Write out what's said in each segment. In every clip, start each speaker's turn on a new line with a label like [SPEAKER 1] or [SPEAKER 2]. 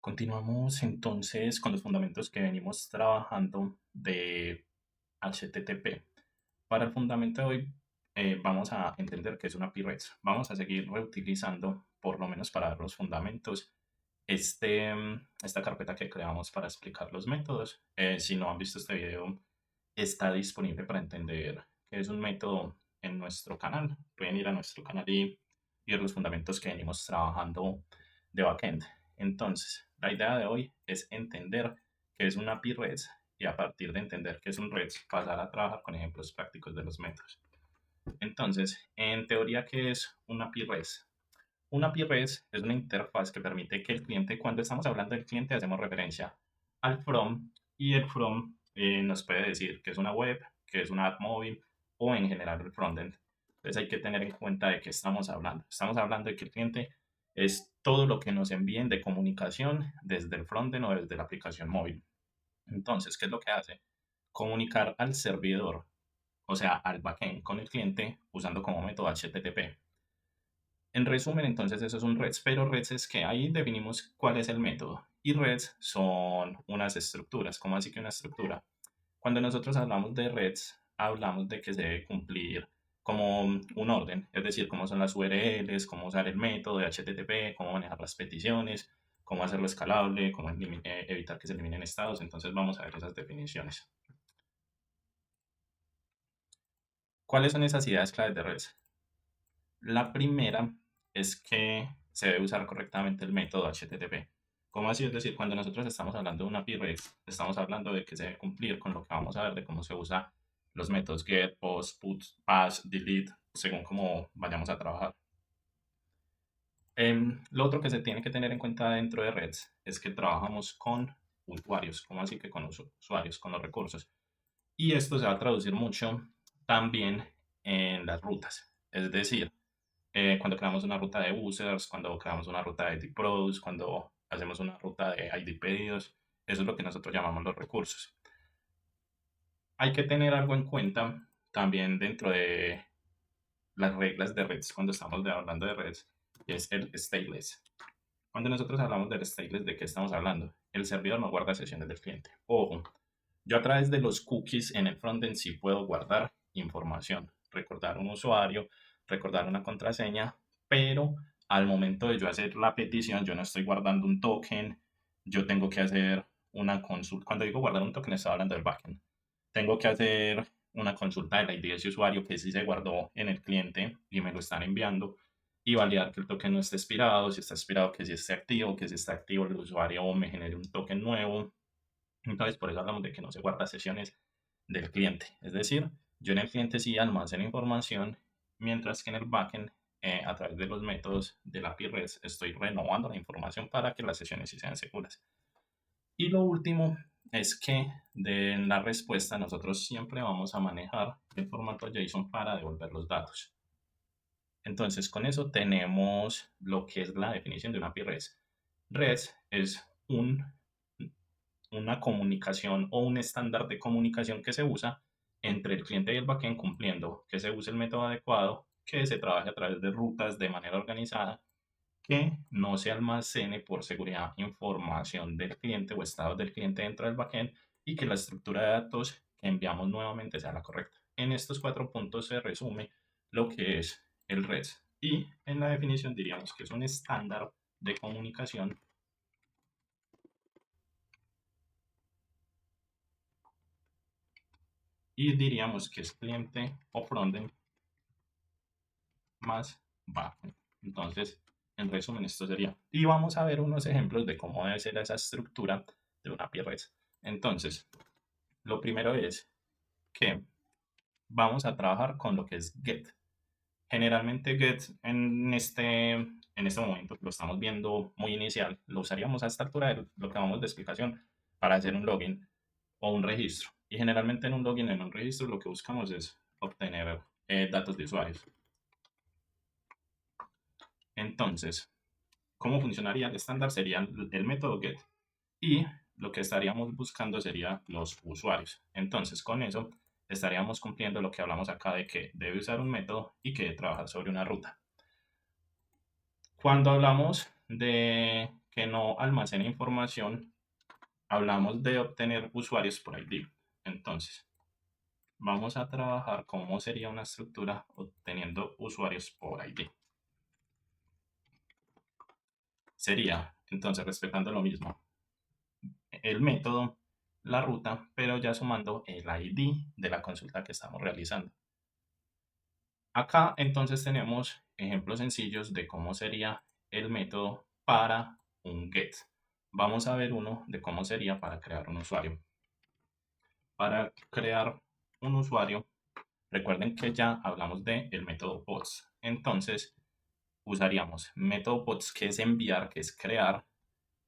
[SPEAKER 1] Continuamos entonces con los fundamentos que venimos trabajando de HTTP. Para el fundamento de hoy vamos a entender qué es una PREDS. Vamos a seguir reutilizando, por lo menos para los fundamentos, esta carpeta que creamos para explicar los métodos. Si no han visto este video, está disponible para entender qué es un método en nuestro canal. Pueden ir a nuestro canal y ver los fundamentos que venimos trabajando de backend. Entonces, la idea de hoy es entender qué es una API REST y a partir de entender qué es un REST, pasar a trabajar con ejemplos prácticos de los métodos. Entonces, en teoría, ¿qué es una API REST? Una API REST es una interfaz que permite que el cliente, cuando estamos hablando del cliente, hacemos referencia al from y el from nos puede decir que es una web, que es una app móvil o en general el frontend. Entonces hay que tener en cuenta de qué estamos hablando. Estamos hablando de que el cliente es todo lo que nos envíen de comunicación desde el frontend o desde la aplicación móvil. Entonces, ¿qué es lo que hace? Comunicar al servidor, o sea, al backend con el cliente usando como método HTTP. En resumen, entonces eso es un REDS, pero REDS es que ahí definimos cuál es el método. Y REDS son unas estructuras. ¿Cómo así que una estructura? Cuando nosotros hablamos de REDS, hablamos de que se debe cumplir como un orden, es decir, cómo son las URLs, cómo usar el método de HTTP, cómo manejar las peticiones, cómo hacerlo escalable, cómo evitar que se eliminen estados. Entonces vamos a ver esas definiciones. ¿Cuáles son esas ideas claves de REDS? La primera es que se debe usar correctamente el método HTTP. ¿Cómo así? Es decir, cuando nosotros estamos hablando de una API REST, estamos hablando de que se debe cumplir con lo que vamos a ver de cómo se usa los métodos get, post, put, pass, delete, según cómo vayamos a trabajar. Lo otro que se tiene que tener en cuenta dentro de REDS es que trabajamos con usuarios. ¿Cómo así que con usuarios, con los recursos? Y esto se va a traducir mucho también en las rutas. Es decir, cuando creamos una ruta de users, cuando creamos una ruta de ID pros, cuando hacemos una ruta de ID pedidos, eso es lo que nosotros llamamos los recursos. Hay que tener algo en cuenta también dentro de las reglas de redes cuando estamos hablando de redes, y es el stateless. Cuando nosotros hablamos del stateless, ¿de qué estamos hablando? El servidor no guarda sesiones del cliente. Ojo, yo a través de los cookies en el frontend sí puedo guardar información, recordar un usuario, recordar una contraseña, pero al momento de yo hacer la petición, yo no estoy guardando un token, yo tengo que hacer una consulta. Cuando digo guardar un token, estoy hablando del backend. Tengo que hacer una consulta del ID de ese usuario que sí se guardó en el cliente y me lo están enviando y validar que el token no esté expirado, si está expirado que sí esté activo, que si está activo el usuario me genere un token nuevo. Entonces, por eso hablamos de que no se guarda sesiones del cliente. Es decir, yo en el cliente sí almaceno información, mientras que en el backend, a través de los métodos de la API REST, estoy renovando la información para que las sesiones sí sean seguras. Y lo último es que de la respuesta nosotros siempre vamos a manejar el formato JSON para devolver los datos. Entonces, con eso tenemos lo que es la definición de una API REST. REST es una comunicación o un estándar de comunicación que se usa entre el cliente y el backend cumpliendo que se use el método adecuado, que se trabaje a través de rutas de manera organizada, que no se almacene por seguridad información del cliente o estados del cliente dentro del backend y que la estructura de datos que enviamos nuevamente sea la correcta. En estos 4 puntos se resume lo que es el REST y en la definición diríamos que es un estándar de comunicación y diríamos que es cliente o frontend más backend. Entonces, en resumen, esto sería. Y vamos a ver unos ejemplos de cómo debe ser esa estructura de una API REST. Entonces, lo primero es que vamos a trabajar con lo que es get. Generalmente get en este momento lo estamos viendo muy inicial, lo usaríamos a esta altura de lo que vamos de explicación para hacer un login o un registro. Y generalmente en un login, en un registro, lo que buscamos es obtener datos de usuarios. Entonces, ¿cómo funcionaría el estándar? Sería el método get y lo que estaríamos buscando sería los usuarios. Entonces, con eso estaríamos cumpliendo lo que hablamos acá de que debe usar un método y que debe trabajar sobre una ruta. Cuando hablamos de que no almacena información, hablamos de obtener usuarios por ID. Entonces, vamos a trabajar cómo sería una estructura obteniendo usuarios por ID. Sería, entonces, respetando lo mismo, el método, la ruta, pero ya sumando el ID de la consulta que estamos realizando. Acá entonces tenemos ejemplos sencillos de cómo sería el método para un get. Vamos a ver uno de cómo sería para crear un usuario. Para crear un usuario, recuerden que ya hablamos del método post. Entonces, usaríamos método post, que es enviar, que es crear,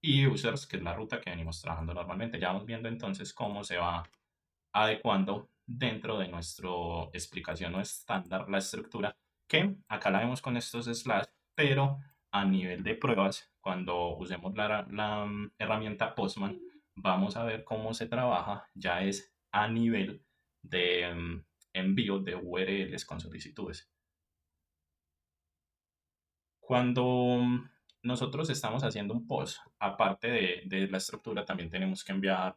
[SPEAKER 1] y users, que es la ruta que venimos trabajando normalmente. Ya vamos viendo entonces cómo se va adecuando dentro de nuestra explicación o estándar la estructura, que acá la vemos con estos slash, pero a nivel de pruebas, cuando usemos la herramienta Postman, vamos a ver cómo se trabaja, ya es a nivel de envío de URLs con solicitudes. Cuando nosotros estamos haciendo un post, aparte de la estructura, también tenemos que enviar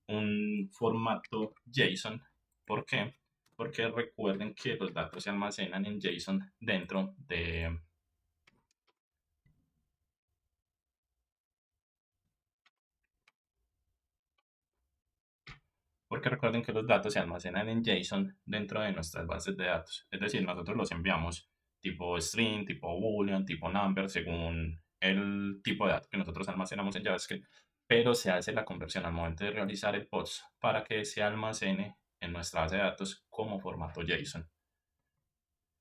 [SPEAKER 1] un formato JSON. ¿Por qué? Porque recuerden que los datos se almacenan en JSON dentro de... Porque recuerden que los datos se almacenan en JSON dentro de nuestras bases de datos. Es decir, nosotros los enviamos tipo string, tipo boolean, tipo number, según el tipo de datos que nosotros almacenamos en JavaScript. Pero se hace la conversión al momento de realizar el post para que se almacene en nuestra base de datos como formato JSON.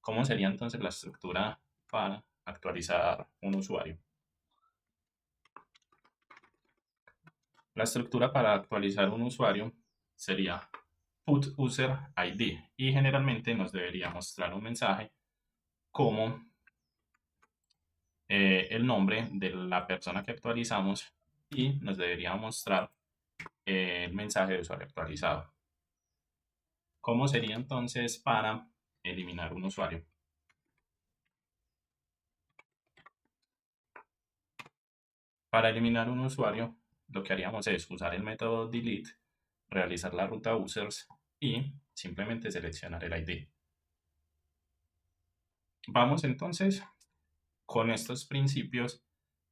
[SPEAKER 1] ¿Cómo sería entonces la estructura para actualizar un usuario? La estructura para actualizar un usuario sería put user ID y generalmente nos debería mostrar un mensaje como el nombre de la persona que actualizamos y nos debería mostrar el mensaje de usuario actualizado. ¿Cómo sería entonces para eliminar un usuario? Para eliminar un usuario, lo que haríamos es usar el método delete, realizar la ruta users y simplemente seleccionar el ID. Vamos entonces con estos principios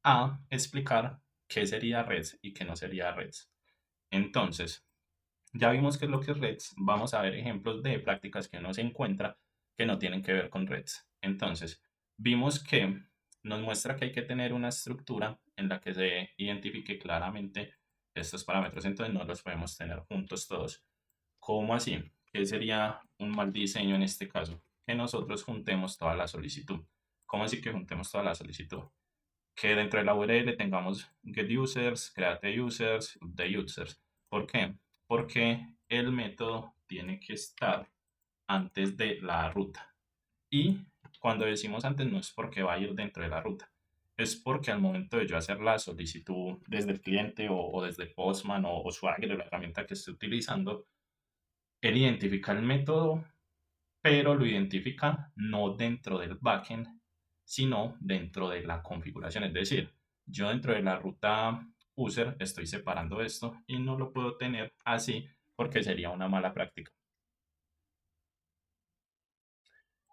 [SPEAKER 1] a explicar qué sería Reds y qué no sería Reds. Entonces, ya vimos qué es lo que es Reds. Vamos a ver ejemplos de prácticas que uno se encuentra que no tienen que ver con Reds. Entonces, vimos que nos muestra que hay que tener una estructura en la que se identifique claramente estos parámetros. Entonces, no los podemos tener juntos todos. ¿Cómo así? ¿Qué sería un mal diseño en este caso? Que nosotros juntemos toda la solicitud. ¿Cómo así que juntemos toda la solicitud? Que dentro de la URL tengamos get users, create users, update users. ¿Por qué? Porque el método tiene que estar antes de la ruta. Y cuando decimos antes no es porque va a ir dentro de la ruta, es porque al momento de yo hacer la solicitud desde el cliente o desde Postman o Swagger, la herramienta que esté utilizando, él identifica el método, pero lo identifica no dentro del backend, sino dentro de la configuración. Es decir, yo dentro de la ruta user estoy separando esto y no lo puedo tener así porque sería una mala práctica.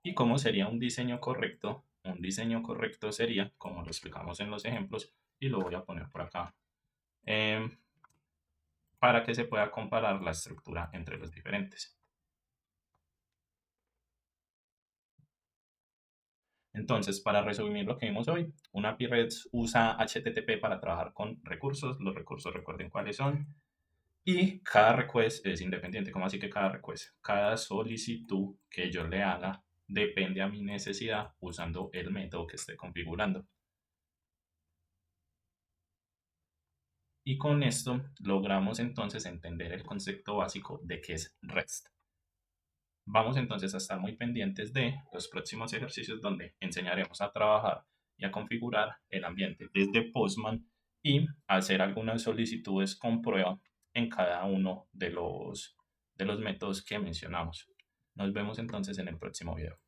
[SPEAKER 1] ¿Y cómo sería un diseño correcto? Un diseño correcto sería, como lo explicamos en los ejemplos, y lo voy a poner por acá, em, para que se pueda comparar la estructura entre los diferentes. Entonces, para resumir lo que vimos hoy, una API REST usa HTTP para trabajar con recursos. Los recursos recuerden cuáles son. Y cada request es independiente. ¿Cómo así que cada request? Cada solicitud que yo le haga depende a mi necesidad usando el método que esté configurando. Y con esto logramos entonces entender el concepto básico de qué es REST. Vamos entonces a estar muy pendientes de los próximos ejercicios donde enseñaremos a trabajar y a configurar el ambiente desde Postman y hacer algunas solicitudes con prueba en cada uno de los métodos que mencionamos. Nos vemos entonces en el próximo video.